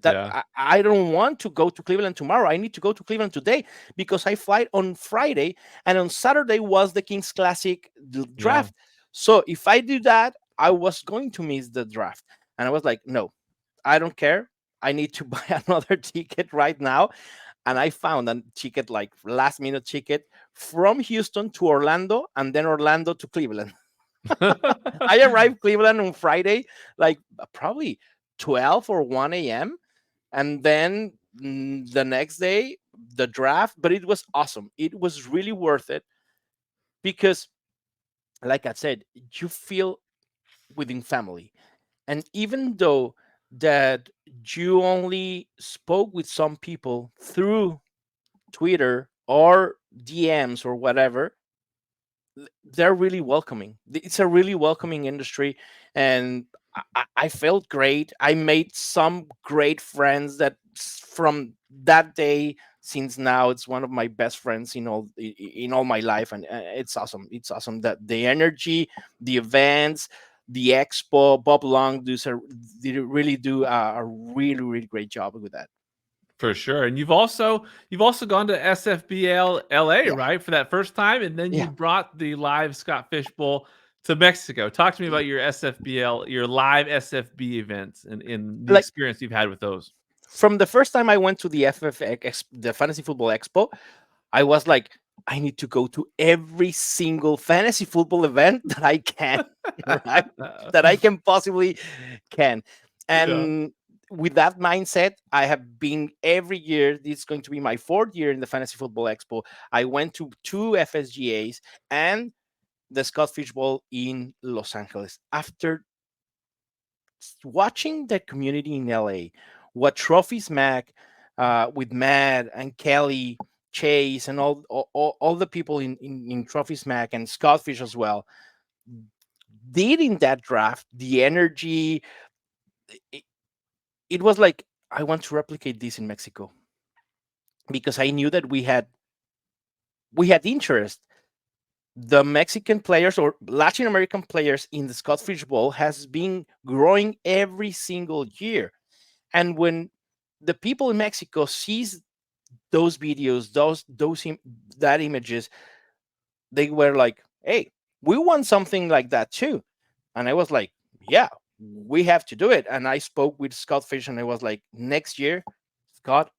Speaker 3: That
Speaker 2: Yeah.
Speaker 3: I don't want to go to Cleveland tomorrow. I need to go to Cleveland today because I fly on Friday, and on Saturday was the Kings Classic
Speaker 2: Yeah.
Speaker 3: draft. So if I do that, I was going to miss the draft. And I was like, no, I don't care. I need to buy another ticket right now. And I found a ticket, like last minute ticket, from Houston to Orlando, and then Orlando to Cleveland. I arrived Cleveland on Friday, like probably 12 or 1 a.m. And then the next day, the draft. But it was awesome. It was really worth it because, like I said, you feel within family. And even though that you only spoke with some people through Twitter or DMs or whatever, they're really welcoming. It's a really welcoming industry, and I felt great. I made some great friends that from that day, since now it's one of my best friends in all my life, and it's awesome. It's awesome that the energy, the events, the expo, Bob Long did really do a really really great job with that.
Speaker 2: For sure. And you've also gone to SFBL LA,
Speaker 3: Yeah,
Speaker 2: right? For that first time. And then you
Speaker 3: yeah.
Speaker 2: brought the live Scott Fish Bowl to Mexico. Talk to me about your SFBL, your live SFB events and the
Speaker 3: Like
Speaker 2: experience you've had with those.
Speaker 3: from the first time I went to the the Fantasy Football Expo, I was like, I need to go to every single fantasy football event that I can, right? That I can possibly can.
Speaker 2: Yeah.
Speaker 3: And with that mindset, I have been every year. This is going to be my fourth year in the Fantasy Football Expo. I went to two FSGAs and the Scott Fish Bowl in Los Angeles. After watching the community in LA, what Trophies Mac, with Matt and Kelly, Chase, and all the people in Trophies Mac and Scott Fish as well, did in that draft, the energy, it, it was like, I want to replicate this in Mexico because I knew that we had interest. The Mexican players or Latin American players in the Scott Fish Bowl has been growing every single year. And when the people in Mexico sees those videos, that images, they were like, "Hey, we want something like that too." And I was like, "Yeah, we have to do it." And I spoke with Scott Fish, and I was like, "Next year, Scott,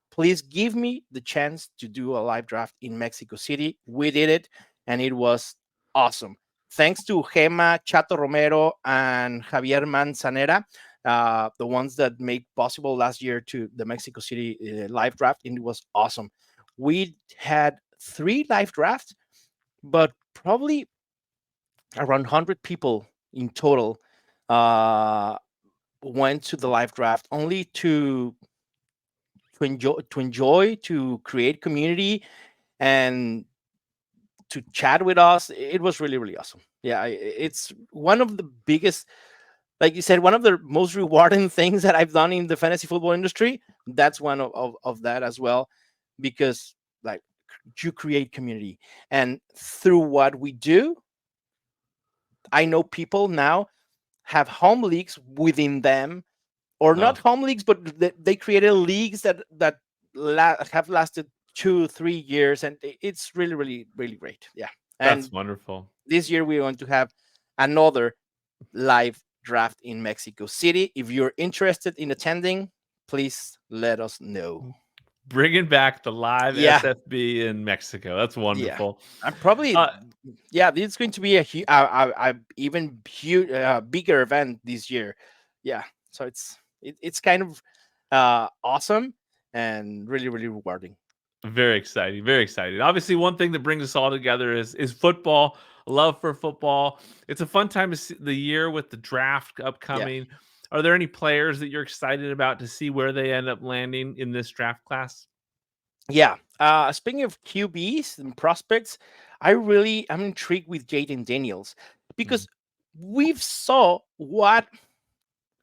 Speaker 3: please give me the chance to do a live draft in Mexico City." We did it, and it was awesome. Thanks to Gema, Chato Romero, and Javier Manzanera, the ones that made possible last year to the Mexico City live draft, and it was awesome. We had three live drafts, but probably around 100 people in total uh, went to the live draft only to enjoy, to create community, and to chat with us. It was really, really awesome. Yeah, it's one of the biggest, like you said, one of the most rewarding things that I've done in the fantasy football industry. That's one of that as well, because like you create community, and through what we do, I know people now have home leagues within them, or not
Speaker 2: Oh,
Speaker 3: home leagues, but they created leagues that have lasted 2 3 years, and it's really, really, really great. Yeah,
Speaker 2: that's
Speaker 3: and
Speaker 2: wonderful.
Speaker 3: this year we're going to have another live draft in Mexico City. If you're interested in attending, please let us know.
Speaker 2: Bringing back the live
Speaker 3: Yeah,
Speaker 2: SFB in Mexico. That's
Speaker 3: yeah.
Speaker 2: wonderful.
Speaker 3: I'm probably,
Speaker 2: Uh,
Speaker 3: yeah. This is going to be a even huge, bigger event this year. Yeah, so it's kind of awesome and really, really rewarding.
Speaker 2: Very exciting. Very exciting. Obviously, one thing that brings us all together is football. Love for football. It's a fun time of the year with the draft
Speaker 3: Yeah,
Speaker 2: upcoming. Are there any players that you're excited about to see where they end up landing in this draft class?
Speaker 3: yeah. Speaking of QBs and prospects, I'm intrigued with Jaden Daniels,
Speaker 2: Mhm.
Speaker 3: because we've saw what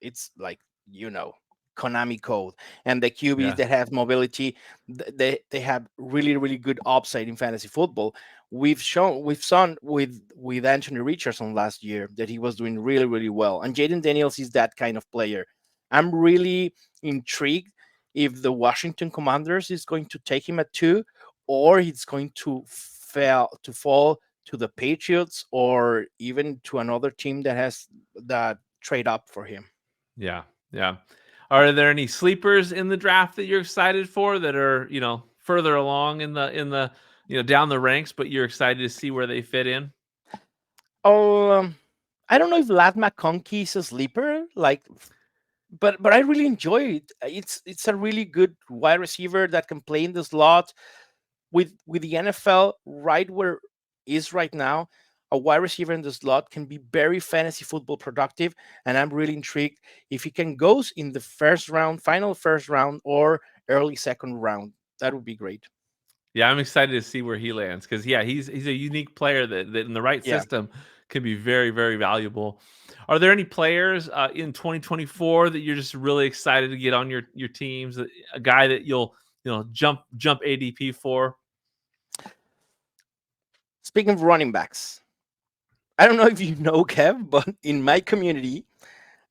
Speaker 3: it's like, you know, Konami code, and the QBs
Speaker 2: Yeah.
Speaker 3: that have mobility, they have really, really good upside in fantasy football. We've seen with Anthony Richardson last year that he was doing really, really well, and Jaden Daniels is that kind of player. I'm really intrigued if the Washington Commanders is going to take him at 2, or he's going to fall to the Patriots, or even to another team that has that trade up for him.
Speaker 2: Yeah. Yeah. Are there any sleepers in the draft that you're excited for that are, further along in the down the ranks, but you're excited to see where they fit in?
Speaker 3: Oh, I don't know if Lad McConkey is a sleeper, like, but I really enjoy it. It's a really good wide receiver that can play in the slot with the NFL right where is right now. A wide receiver in the slot can be very fantasy football productive, and I'm really intrigued if he can goes in the first round, final first round, or early second round. That would be great.
Speaker 2: Yeah, I'm excited to see where he lands because yeah, he's a unique player that in the right
Speaker 3: Yeah.
Speaker 2: system can be very, very valuable. Are there any players in 2024 that you're just really excited to get on your teams? A guy that you'll jump ADP for?
Speaker 3: Speaking of running backs, I don't know if you know, Kev, but in my community,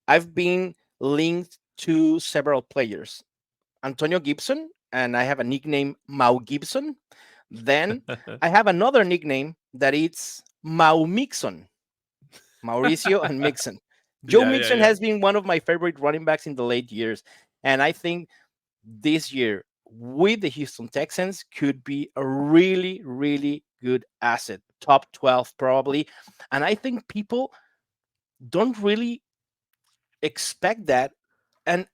Speaker 3: I've been linked to several players. Antonio Gibson, and I have a nickname Mau Gibson. Then I have another nickname that it's Mau Mixon, Mauricio and Mixon. Joe
Speaker 2: Yeah, yeah,
Speaker 3: Mixon
Speaker 2: yeah.
Speaker 3: has been one of my favorite running backs in the late years. And I think this year with the Houston Texans could be a really, really good asset. Top 12, probably. And I think people don't really expect that. And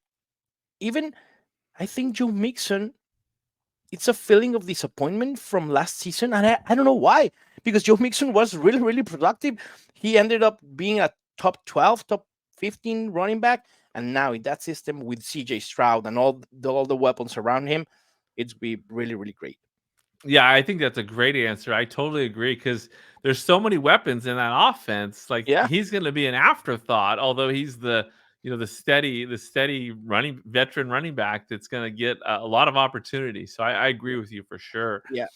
Speaker 3: even I think Joe Mixon, it's a feeling of disappointment from last season. And I don't know why, because Joe Mixon was really, really productive. He ended up being a top 12, top 15 running back. And now in that system with CJ Stroud and all the weapons around him, it's be really, really great.
Speaker 2: Yeah, I think that's a great answer. I totally agree because there's so many weapons in that offense. Like
Speaker 3: Yeah.
Speaker 2: he's going to be an afterthought, although he's the steady running veteran running back that's going to get a lot of opportunity. So I agree with you for sure.
Speaker 3: Yeah.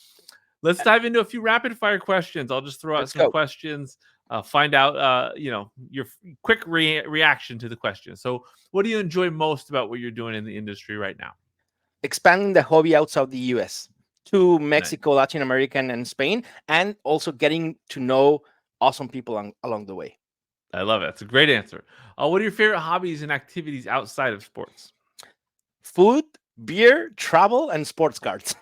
Speaker 2: Let's dive into a few rapid fire questions. I'll just throw out
Speaker 3: Let's
Speaker 2: some
Speaker 3: go.
Speaker 2: questions. Find out, your quick reaction to the question. So, what do you enjoy most about what you're doing in the industry right now?
Speaker 3: Expanding the hobby outside the US to
Speaker 2: Nice.
Speaker 3: Mexico, Latin America, and Spain, and also getting to know awesome people along the way.
Speaker 2: I love it. It's a great answer. What are your favorite hobbies and activities outside of sports?
Speaker 3: Food, beer, travel, and sports cards.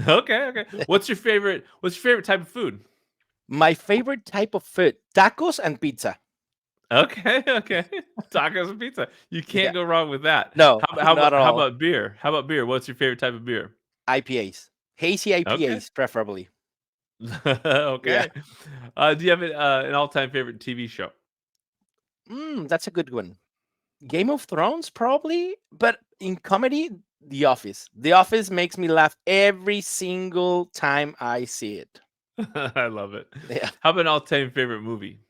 Speaker 2: Okay, okay. What's your favorite type of food?
Speaker 3: My favorite type of food, tacos and pizza.
Speaker 2: Okay, okay. Tacos and pizza. You
Speaker 3: Yeah.
Speaker 2: can't go wrong with that.
Speaker 3: No,
Speaker 2: How, how
Speaker 3: not
Speaker 2: about
Speaker 3: at
Speaker 2: how
Speaker 3: all.
Speaker 2: about beer? How about beer? What's your favorite type of beer?
Speaker 3: IPAs. Hazy
Speaker 2: Okay.
Speaker 3: IPAs, preferably. Yeah.
Speaker 2: Okay. Do you have an all-time favorite TV show?
Speaker 3: That's a good one. Game of Thrones, probably, but in comedy, The Office. The Office makes me laugh every single time I see it.
Speaker 2: I love it.
Speaker 3: Yeah,
Speaker 2: How about an all-time favorite movie?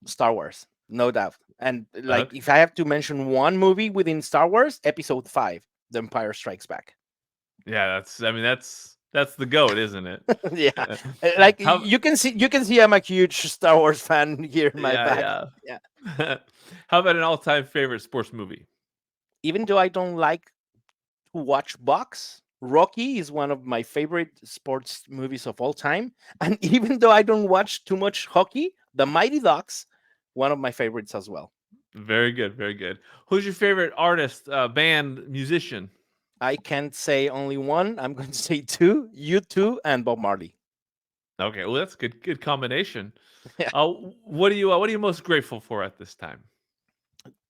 Speaker 3: Star Wars, no doubt. And like,
Speaker 2: Okay.
Speaker 3: if I have to mention one movie within Star Wars, Episode 5, The Empire Strikes Back.
Speaker 2: Yeah, that's the GOAT, isn't it?
Speaker 3: Yeah, like
Speaker 2: How
Speaker 3: you can see I'm a huge Star Wars fan here in my back.
Speaker 2: yeah,
Speaker 3: Yeah,
Speaker 2: yeah. How about an all-time favorite sports movie?
Speaker 3: even though I don't like to watch box, Rocky is one of my favorite sports movies of all time. And even though I don't watch too much hockey, The Mighty Ducks, one of my favorites as well.
Speaker 2: Very good, very good. Who's your favorite artist, band, musician?
Speaker 3: I can't say only one. I'm going to say two: you two and Bob Marley.
Speaker 2: Okay, well that's good combination.
Speaker 3: Yeah.
Speaker 2: What are you most grateful for at this time?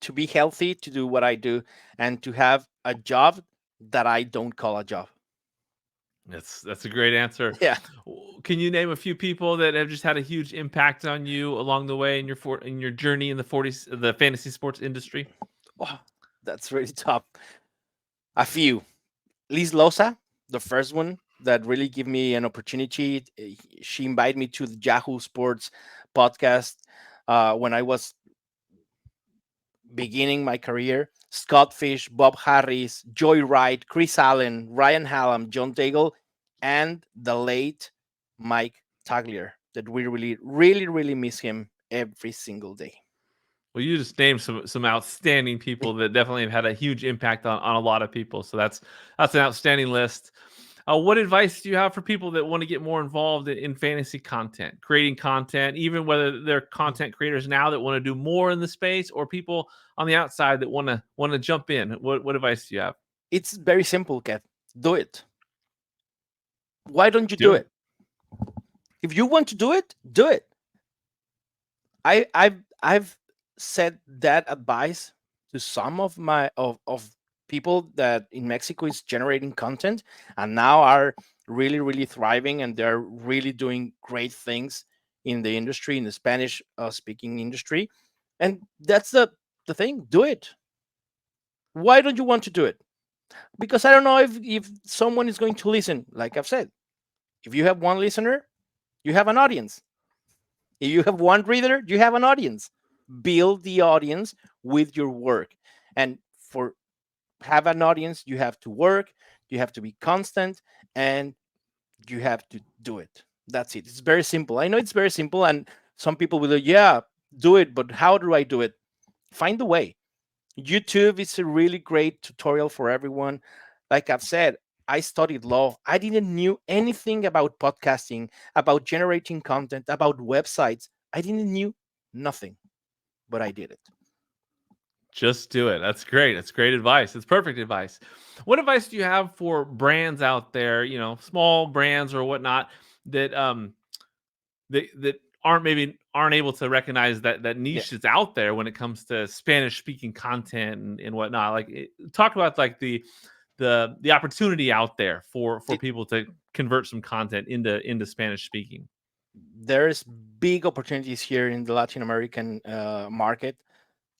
Speaker 3: To be healthy, to do what I do, and to have a job that I don't call a job.
Speaker 2: That's a great answer.
Speaker 3: Yeah.
Speaker 2: Can you name a few people that have just had a huge impact on you along the way in your journey in the fantasy sports industry?
Speaker 3: Oh, that's really tough. A few. Liz Loza, the first one that really gave me an opportunity. She invited me to the Yahoo Sports podcast when I was beginning my career. Scott Fish, Bob Harris, Joy Wright, Chris Allen, Ryan Hallam, John Daigle, and the late Mike Taglier. That we really, really, really miss him every single day.
Speaker 2: Well, you just named some outstanding people that definitely have had a huge impact on a lot of people. So that's an outstanding list. What advice do you have for people that want to get more involved in fantasy content, creating content, even whether they're content creators now that want to do more in the space, or people on the outside that want to jump in? What advice do you have?
Speaker 3: It's very simple, Kev. Do it. Why don't you
Speaker 2: Do
Speaker 3: do
Speaker 2: it.
Speaker 3: it? If you want to do it, do it. I've said that advice to some of my people that in Mexico is generating content and now are really, really thriving, and they're really doing great things in the industry, in the Spanish speaking industry. And that's the thing. Do it. Why don't you want to do it? Because I don't know if someone is going to listen. Like I've said, if you have one listener, you have an audience. If you have one reader, you have an audience. Build the audience with your work. And for have an audience, you have to work, you have to be constant, and you have to do it. That's it. It's very simple. I know it's very simple, and some people will say, yeah, do it, but how do I do it? Find the way. YouTube is a really great tutorial for everyone. Like I've said, I studied law. I didn't knew anything about podcasting, about generating content, about websites. I didn't knew nothing, but I did it.
Speaker 2: Just do it. That's great. That's great advice. It's perfect advice. What advice do you have for brands out there, small brands or whatnot that aren't able to recognize that
Speaker 3: Yeah.
Speaker 2: niche that's out there when it comes to Spanish speaking content and whatnot? Talk about like the opportunity out there for
Speaker 3: It-
Speaker 2: people to convert some content into Spanish speaking.
Speaker 3: there's big opportunities here in the Latin American market.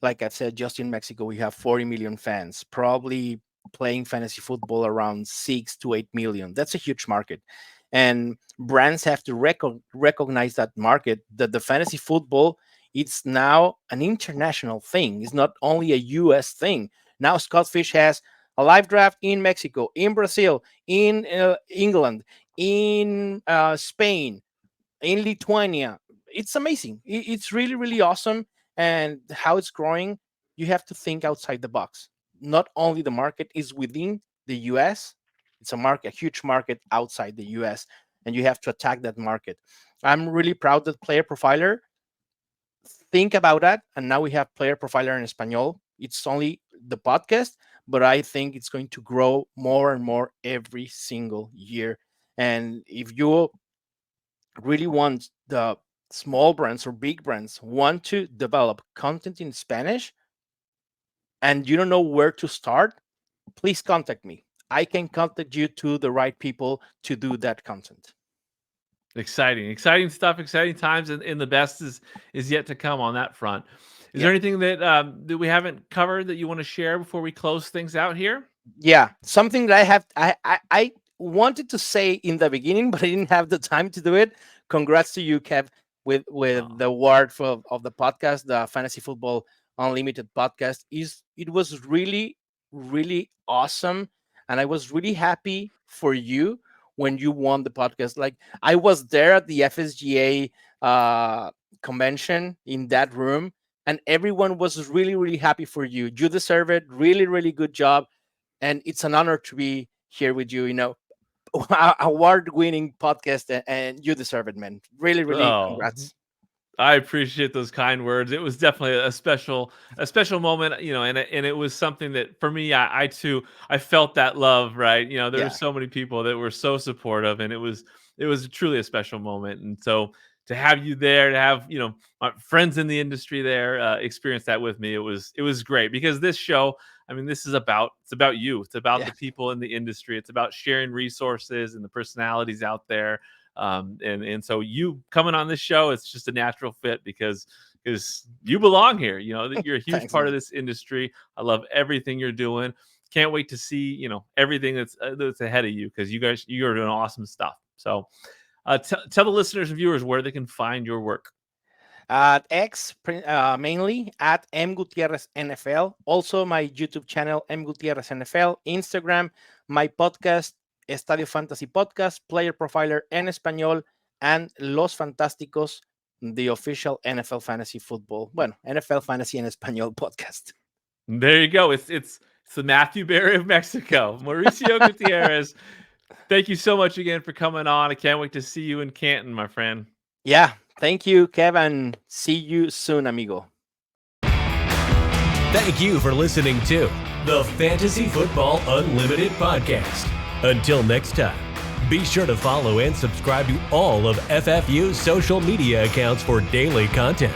Speaker 3: Like I said, just in Mexico, we have 40 million fans, probably playing fantasy football around 6 to 8 million. That's a huge market. And brands have to recognize that market, that the fantasy football, it's now an international thing. It's not only a US thing. Now Scott Fish has a live draft in Mexico, in Brazil, in England, in Spain, in Lithuania. It's amazing. It's really, really awesome. And how it's growing, you have to think outside the box. Not only the market is within the US, it's a huge market outside the US, and you have to attack that market. I'm really proud that Player Profiler think about that. And now we have Player Profiler in Espanol. It's only the podcast, but I think it's going to grow more and more every single year. And if you really want the small brands or big brands want to develop content in Spanish and you don't know where to start, please contact me. I can contact you to the right people to do that content.
Speaker 2: Exciting stuff, exciting times, and the best is yet to come on that front. Is
Speaker 3: Yeah.
Speaker 2: there anything that we haven't covered that you want to share before we close things out here?
Speaker 3: Yeah. Something that I have, wanted to say in the beginning, but I didn't have the time to do it. Congrats to you, Kev, with the award of the podcast, the Fantasy Football Unlimited podcast. It was really, really awesome, and I was really happy for you when you won the podcast. Like, I was there at the FSGA convention in that room, and everyone was really, really happy for you. You deserve it. Really, really good job, and it's an honor to be here with you. Award-winning podcast, and you deserve it, man. Really, really congrats.
Speaker 2: I appreciate those kind words. It was definitely a special moment, and it was something that for me, I too, I felt that love, right? There were so many people that were so supportive, and it was truly a special moment. And so to have you there, to have my friends in the industry there experience that with me, it was great, because this show, I mean, it's about you. It's about the people in the industry. It's about sharing resources and the personalities out there. And so you coming on this show, it's just a natural fit because you belong here. That you're a huge part of this industry. I love everything you're doing. Can't wait to see everything that's ahead of you, because you are doing awesome stuff. So tell the listeners and viewers where they can find your work.
Speaker 3: At X, mainly at M Gutierrez NFL. Also my YouTube channel, M Gutierrez NFL. Instagram, my podcast, Estadio Fantasy Podcast, Player Profiler en Español, and Los Fantásticos, the official NFL Fantasy Football, NFL Fantasy En Español podcast.
Speaker 2: There you go. It's the Matthew Berry of Mexico, Mauricio Gutierrez. Thank you so much again for coming on. I can't wait to see you in Canton, my friend.
Speaker 3: Yeah, thank you, Kevin. See you soon, amigo.
Speaker 1: Thank you for listening to the Fantasy Football Unlimited podcast. Until next time, be sure to follow and subscribe to all of FFU's social media accounts for daily content.